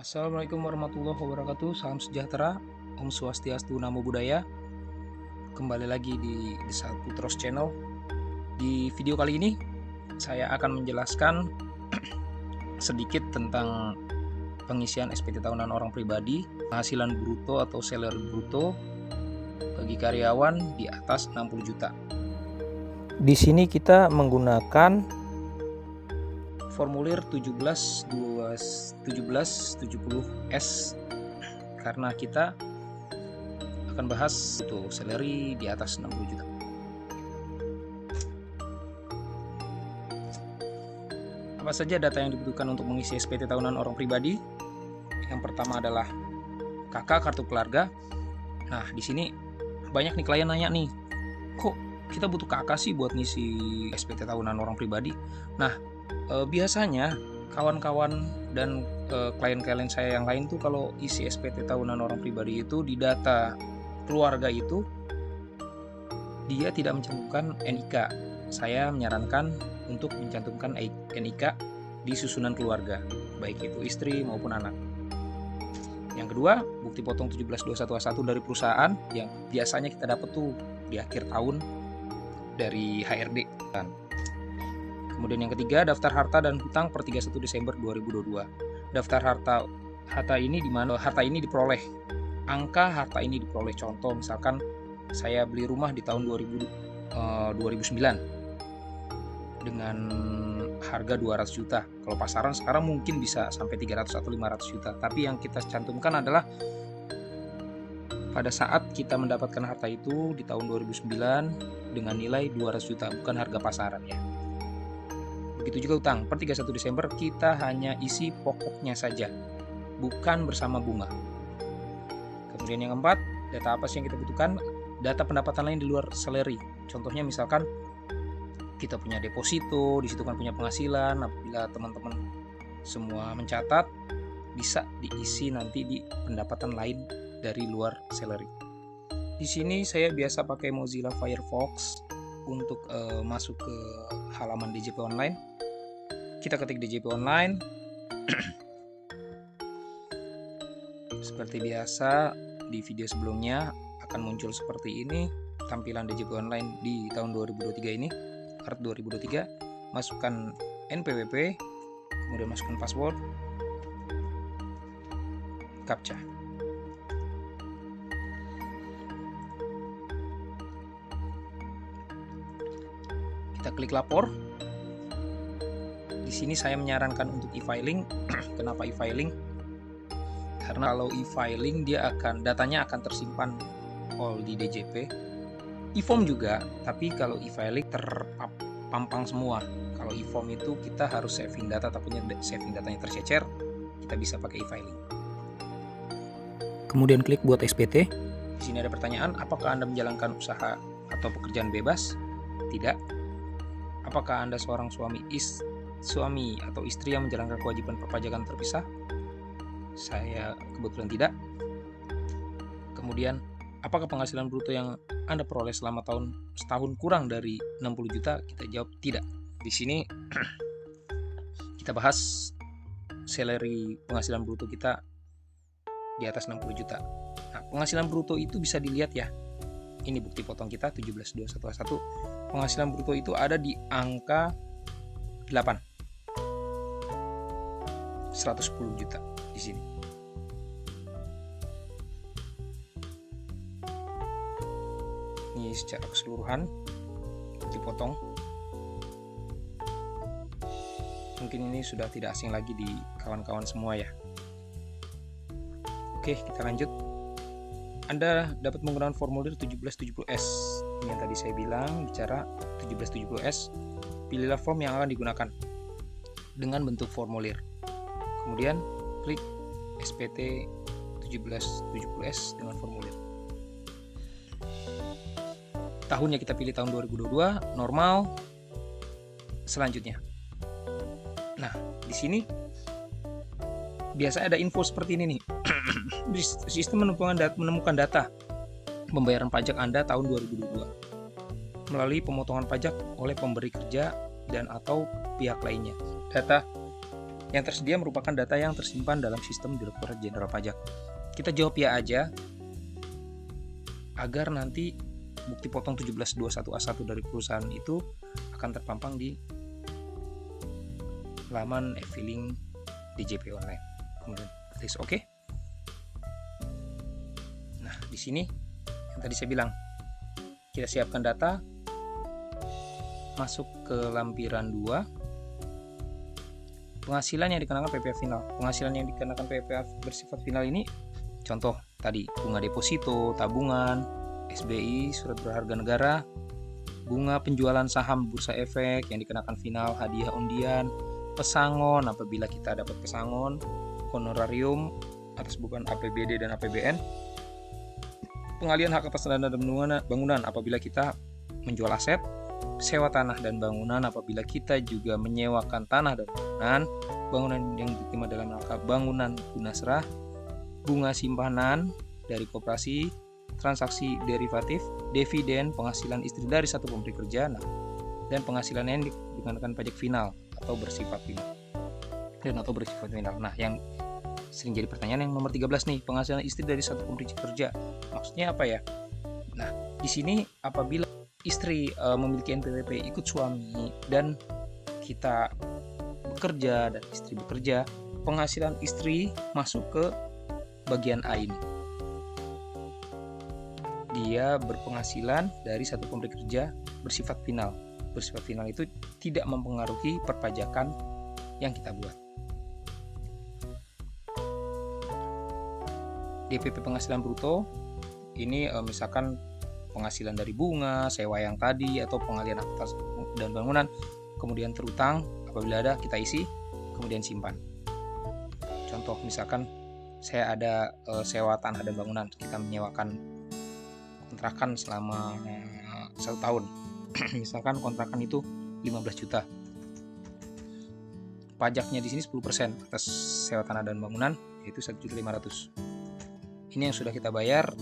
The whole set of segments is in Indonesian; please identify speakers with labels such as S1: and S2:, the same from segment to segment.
S1: Assalamualaikum warahmatullahi wabarakatuh. Salam sejahtera, Om Swastiastu, Namo Buddhaya. Kembali lagi di Desa Putros Channel. Di video kali ini saya akan menjelaskan sedikit tentang pengisian SPT tahunan orang pribadi, penghasilan bruto atau salary bruto bagi karyawan di atas 60 juta. Di sini kita menggunakan formulir 1770S karena kita akan bahas itu salary di atas 60 juta. Apa saja data yang dibutuhkan untuk mengisi SPT tahunan orang pribadi? Yang pertama adalah KK, kartu keluarga. Nah, di sini banyak nih klien nanya nih, kok kita butuh KK sih buat ngisi SPT tahunan orang pribadi? Nah, biasanya kawan-kawan dan klien-klien saya yang lain tuh kalau isi SPT tahunan orang pribadi itu di data keluarga itu dia tidak mencantumkan NIK. Saya menyarankan untuk mencantumkan NIK di susunan keluarga, baik itu istri maupun anak. Yang kedua, bukti potong 1721A1 dari perusahaan yang biasanya kita dapat tuh di akhir tahun dari HRD. Kemudian yang ketiga, daftar harta dan hutang per 31 Desember 2022. Daftar harta ini di mana harta ini diperoleh. Angka harta ini diperoleh, contoh misalkan saya beli rumah di tahun 2009 dengan harga 200 juta. Kalau pasaran sekarang mungkin bisa sampai 300 atau 500 juta. Tapi yang kita cantumkan adalah pada saat kita mendapatkan harta itu di tahun 2009 dengan nilai 200 juta, bukan harga pasaran ya. Begitu juga utang, per 31 Desember kita hanya isi pokoknya saja, bukan bersama bunga. Kemudian yang keempat, data apa sih yang kita butuhkan? Data pendapatan lain di luar salary. Contohnya misalkan kita punya deposito, di situ kan punya penghasilan. Apabila teman-teman semua mencatat, bisa diisi nanti di pendapatan lain dari luar salary. Di sini saya biasa pakai Mozilla Firefox untuk masuk ke halaman DJP Online. Kita ketik DJP Online. Seperti biasa di video sebelumnya akan muncul seperti ini tampilan DJP Online di tahun 2023 ini, Maret 2023. Masukkan NPWP, kemudian masukkan password, captcha. Kita klik lapor. Di sini saya menyarankan untuk e-filing. Kenapa e-filing? Karena kalau e-filing dia datanya akan tersimpan all di DJP. E-form juga, tapi kalau e-filing terpampang semua. Kalau e-form itu kita harus saving data, takutnya saving datanya tercecer. Kita bisa pakai e-filing. Kemudian klik buat SPT. Di sini ada pertanyaan, apakah Anda menjalankan usaha atau pekerjaan bebas? Tidak. Apakah Anda seorang suami atau istri yang menjalankan kewajiban perpajakan terpisah? Saya kebetulan tidak. Kemudian, apakah penghasilan bruto yang Anda peroleh selama setahun kurang dari 60 juta? Kita jawab tidak. Di sini kita bahas salary penghasilan bruto kita di atas 60 juta. Nah, penghasilan bruto itu bisa dilihat ya. Ini bukti potong kita 1721A1. Penghasilan bruto itu ada di angka 8. 110 juta di sini. Ini secara keseluruhan dipotong. Mungkin ini sudah tidak asing lagi di kawan-kawan semua ya. Oke, kita lanjut. Anda dapat menggunakan formulir 1770S. Ini yang tadi saya bilang, bicara 1770S. Pilihlah form yang akan digunakan dengan bentuk formulir. Kemudian klik SPT 1770S dengan formulir. Tahunnya kita pilih tahun 2022, normal. Selanjutnya. Nah, di sini biasa ada info seperti ini nih. Sistem menemukan data pembayaran pajak Anda tahun 2022 melalui pemotongan pajak oleh pemberi kerja dan atau pihak lainnya. Data Yang tersedia merupakan data yang tersimpan dalam sistem Direktorat Jenderal Pajak. Kita jawab ya aja, agar nanti bukti potong 1721A1 dari perusahaan itu akan terpampang di laman e-filing DJP online. Kemudian klik OK. Nah, di sini yang tadi saya bilang, kita siapkan data, masuk ke lampiran 2. Penghasilan yang dikenakan PPh final. Penghasilan yang dikenakan PPh bersifat final ini contoh tadi bunga deposito, tabungan, SBI, surat berharga negara, bunga penjualan saham bursa efek yang dikenakan final, hadiah undian, pesangon apabila kita dapat pesangon, honorarium atas beban APBD dan APBN, pengalihan hak atas tanah dan bangunan apabila kita menjual aset, sewa tanah dan bangunan apabila kita juga menyewakan tanah dan bangunan yang diterima dalam rangka bangunan guna serah, bunga simpanan dari koperasi, transaksi derivatif, dividen, penghasilan istri dari satu pemberi kerja, dan penghasilan yang dikenakan pajak final atau bersifat final. Nah, yang sering jadi pertanyaan yang nomor 13 nih, penghasilan istri dari satu pemberi kerja. Maksudnya apa ya? Nah, di sini apabila istri memiliki NPWP ikut suami dan kita bekerja dan istri bekerja, penghasilan istri masuk ke bagian A ini. Dia berpenghasilan dari satu pemberi kerja bersifat final. Bersifat final itu tidak mempengaruhi perpajakan yang kita buat. DPP penghasilan bruto ini misalkan penghasilan dari bunga, sewa yang tadi, atau pengalihan atas dan bangunan, kemudian terutang apabila ada kita isi, kemudian simpan. Contoh misalkan saya ada sewa tanah dan bangunan, kita menyewakan kontrakan selama 1 tahun. Misalkan kontrakan itu 15 juta. Pajaknya di sini 10% atas sewa tanah dan bangunan, yaitu 1.500.000. Ini yang sudah kita bayar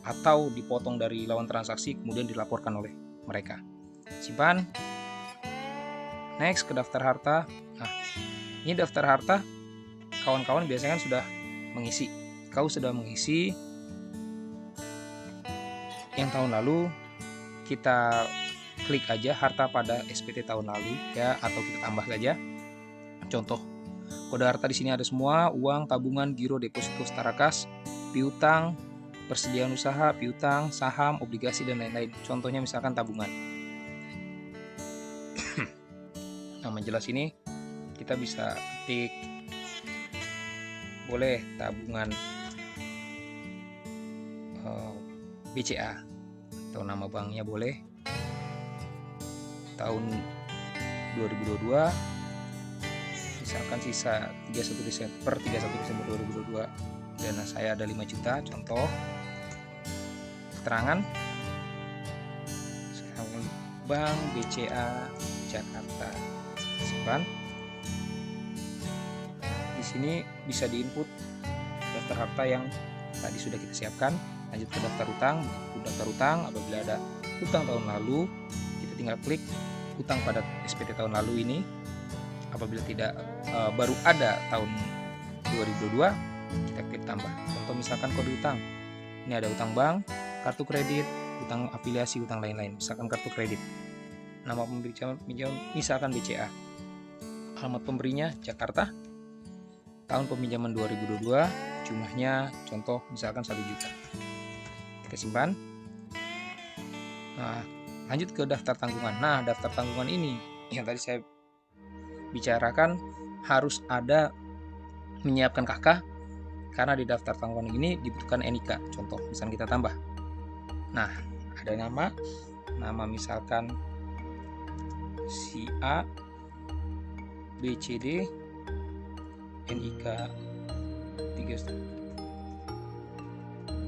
S1: atau dipotong dari lawan transaksi kemudian dilaporkan oleh mereka. Simpan. Next ke daftar harta. Nah, ini daftar harta kawan-kawan biasanya kan sudah mengisi. Kau sudah mengisi yang tahun lalu, kita klik aja harta pada SPT tahun lalu ya, atau kita tambah saja. Contoh, kode harta di sini ada semua: uang, tabungan, giro, deposito, setara kas, piutang, persediaan usaha, piutang, saham, obligasi, dan lain-lain. Contohnya misalkan tabungan. Nama jelas ini kita bisa ketik, boleh tabungan BCA atau nama banknya boleh, tahun 2022, misalkan sisa 31 Desember 2022, dana saya ada 5 juta, contoh. Keterangan sekarang Bank BCA Jakarta. Simpan. Di sini bisa diinput daftar harta yang tadi sudah kita siapkan. Lanjut ke daftar utang. Daftar utang apabila ada utang tahun lalu, kita tinggal klik utang pada SPT tahun lalu ini. Apabila tidak baru ada tahun 2022, kita klik tambah. Contoh misalkan kode utang. Ini ada utang bank, kartu kredit, utang afiliasi, utang lain-lain. Misalkan kartu kredit. Nama pemberi pinjam misalkan BCA. Alamat pemberinya Jakarta. Tahun peminjaman 2022, jumlahnya contoh misalkan 1 juta. Kita simpan. Nah, lanjut ke daftar tanggungan. Nah, daftar tanggungan ini yang tadi saya bicarakan harus ada menyiapkan KK, karena di daftar tanggungan ini dibutuhkan NIK. Contoh, misalnya kita tambah. Nah, ada nama misalkan si A, B, C, D, NIK 3.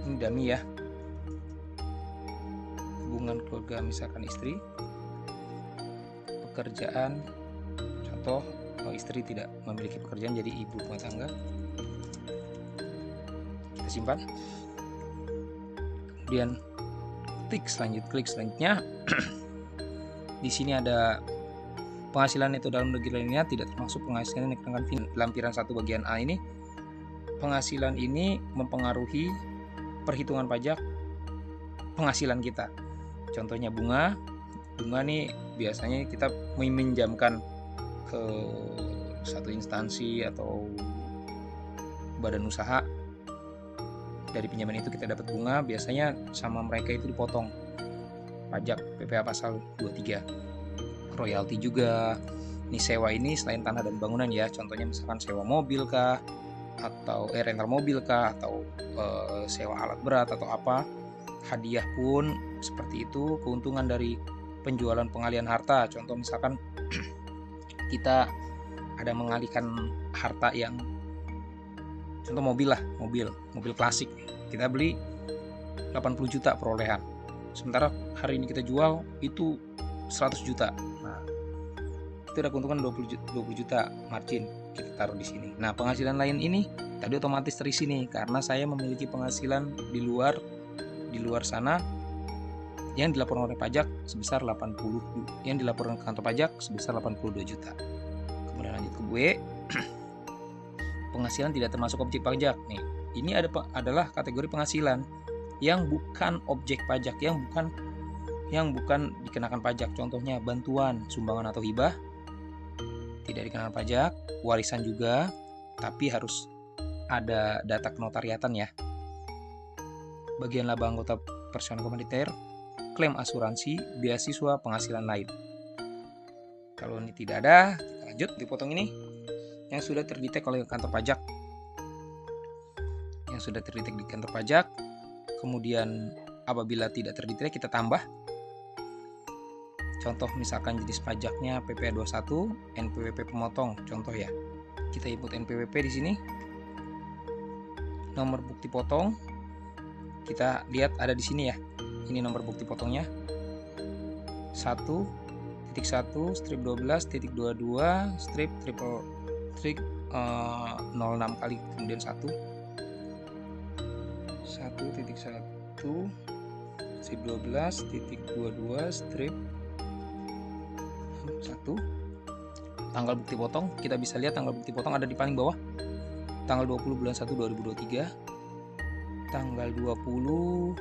S1: Ini dummy ya. Hubungan keluarga misalkan istri, pekerjaan, contoh istri tidak memiliki pekerjaan jadi ibu rumah tangga. Kita simpan. Kemudian klik selanjutnya. Di sini ada Penghasilan neto dalam negeri lainnya tidak termasuk penghasilan yang dikenakan lampiran 1 bagian A ini. Penghasilan ini mempengaruhi perhitungan pajak penghasilan kita. Contohnya bunga nih biasanya kita meminjamkan ke satu instansi atau badan usaha. Dari pinjaman itu kita dapat bunga, biasanya sama mereka itu dipotong pajak PPh pasal 23. Royalti juga. Ini sewa ini selain tanah dan bangunan ya, contohnya misalkan sewa mobil kah, atau rental mobil kah, atau sewa alat berat atau apa. Hadiah pun seperti itu. Keuntungan dari penjualan pengalihan harta, contoh misalkan kita ada mengalihkan harta yang contoh mobil klasik, kita beli 80 juta perolehan, sementara hari ini kita jual itu 100 juta. Nah, itu ada keuntungan 20 juta margin kita taruh di sini. Nah, penghasilan lain ini tadi otomatis terisi nih karena saya memiliki penghasilan di luar sana yang dilaporkan oleh pajak sebesar 80, yang dilaporkan ke kantor pajak sebesar 82 juta. Kemudian lanjut ke B. Penghasilan tidak termasuk objek pajak. Nih, ini adalah kategori penghasilan yang bukan objek pajak, yang bukan dikenakan pajak. Contohnya bantuan, sumbangan atau hibah tidak dikenakan pajak, warisan juga, tapi harus ada data kenotariatan ya. Bagian laba anggota personel komunitas, klaim asuransi, beasiswa, penghasilan lain. Kalau ini tidak ada, kita lanjut dipotong ini yang sudah terdetek oleh kantor pajak. Yang sudah terdetek di kantor pajak, kemudian apabila tidak terdetek kita tambah. Contoh misalkan jenis pajaknya PPh 21, NPWP pemotong, contoh ya. Kita input NPWP di sini. Nomor bukti potong kita lihat ada di sini ya. Ini nomor bukti potongnya. 1.1 strip 12.22 strip 06 kali kemudian 1 1.1 strip 12.22 strip 1. Tanggal bukti potong kita bisa lihat, tanggal bukti potong ada di paling bawah, tanggal 20 bulan 1 2023, tanggal 20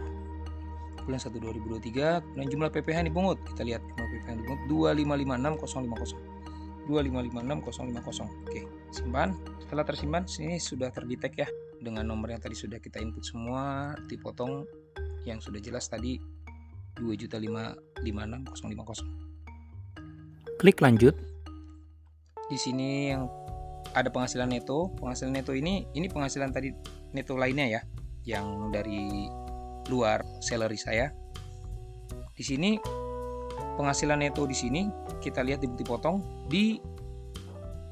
S1: bulan 1 2023, dan jumlah PPh yang dipungut kita lihat, jumlah PPh yang dipungut 2556050. Oke, simpan. Setelah tersimpan, sini sudah terdetek ya dengan nomor yang tadi sudah kita input semua, dipotong yang sudah jelas tadi 2.556.050. Klik lanjut. Di sini yang ada penghasilan neto. Penghasilan neto ini penghasilan tadi neto lainnya ya, yang dari luar salary saya. Di sini penghasilan neto di sini kita lihat di bukti potong di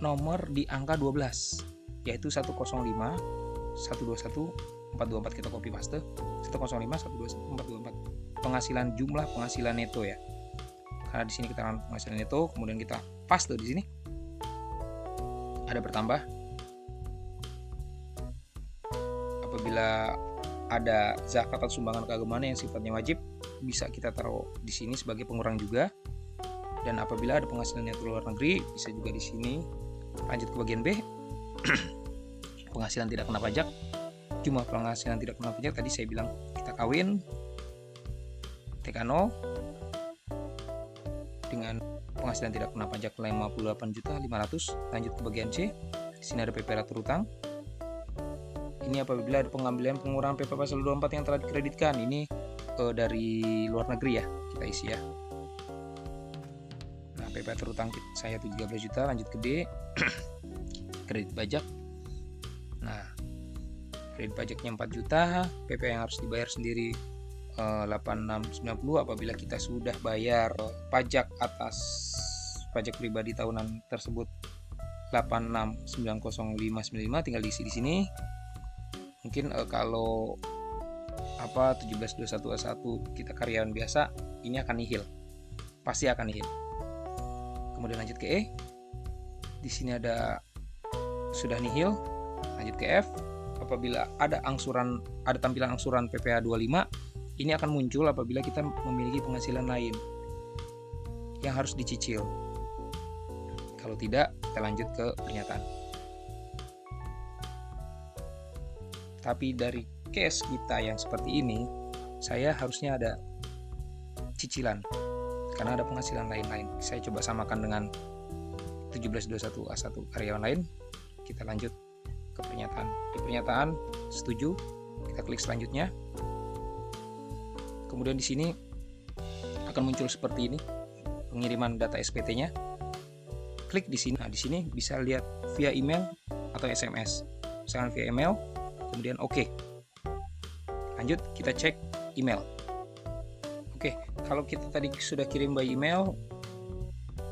S1: nomor di angka 12, yaitu 105 121 424, kita copy paste 105 121 424. Jumlah penghasilan neto ya. Karena di sini kita akan penghasilan neto, kemudian kita paste di sini. Ada bertambah. Apabila ada zakat atau sumbangan keagamaan yang sifatnya wajib, bisa kita taruh di sini sebagai pengurang juga. Dan apabila ada penghasilan neto luar negeri, bisa juga di sini. Lanjut ke bagian B. Penghasilan tidak kena pajak. Jumlah penghasilan tidak kena pajak tadi saya bilang kita kawin TK0 dengan penghasilan tidak kena pajak 58.500.000. Lanjut ke bagian C. Di sini ada PP ratur utang. Ini apabila ada pengambilan pengurangan PP pasal 24 yang telah dikreditkan. Ini dari luar negeri ya, kita isi ya. Nah, PP ratur utang saya itu 13 juta. Lanjut ke D. Kredit pajak. Nah, kredit pajaknya 4 juta. PP yang harus dibayar sendiri 8690 apabila kita sudah bayar pajak atas pajak pribadi tahunan tersebut 8690.595, tinggal diisi di sini. Mungkin kalau 1721A1 kita karyawan biasa, ini akan nihil. Pasti akan nihil. Kemudian lanjut ke E. Di sini ada sudah nihil. Lanjut ke F. Apabila ada tampilan angsuran PPh 25, ini akan muncul apabila kita memiliki penghasilan lain yang harus dicicil. Kalau tidak, kita lanjut ke pernyataan. Tapi dari case kita yang seperti ini, saya harusnya ada cicilan karena ada penghasilan lain-lain. Saya coba samakan dengan 1721A1 karyawan lain. Kita lanjut ke pernyataan. Di pernyataan setuju, kita klik selanjutnya. Kemudian di sini akan muncul seperti ini, pengiriman data SPT-nya. Klik di sini. Nah, di sini bisa lihat via email atau SMS. Misalkan via email, kemudian oke. Lanjut, kita cek email. Oke, kalau kita tadi sudah kirim by email,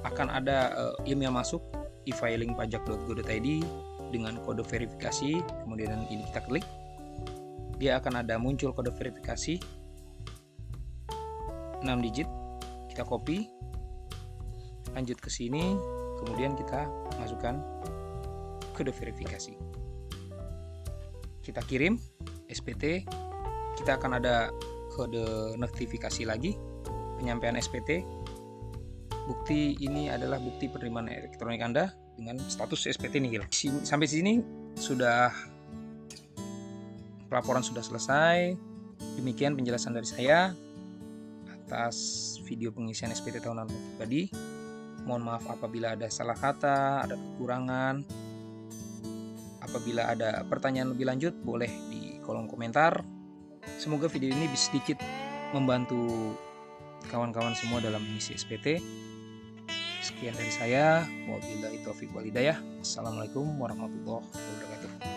S1: akan ada email masuk e-filingpajak.go.id dengan kode verifikasi. Kemudian ini kita klik, dia akan ada muncul kode verifikasi 6 digit. Kita copy, lanjut ke sini, kemudian kita masukkan kode verifikasi. Kita kirim SPT, kita akan ada kode notifikasi lagi penyampaian SPT. Bukti ini adalah bukti penerimaan elektronik Anda dengan status SPT nihil. Sampai sini sudah pelaporan sudah selesai. Demikian penjelasan dari saya atas video pengisian SPT tahunan pribadi. Mohon maaf apabila ada salah kata, ada kekurangan. Apabila ada pertanyaan lebih lanjut, boleh di kolom komentar. Semoga video ini bisa sedikit membantu kawan-kawan semua dalam mengisi SPT. Sekian dari saya. Wabillahi taufiq wal hidayah. Assalamualaikum warahmatullahi wabarakatuh.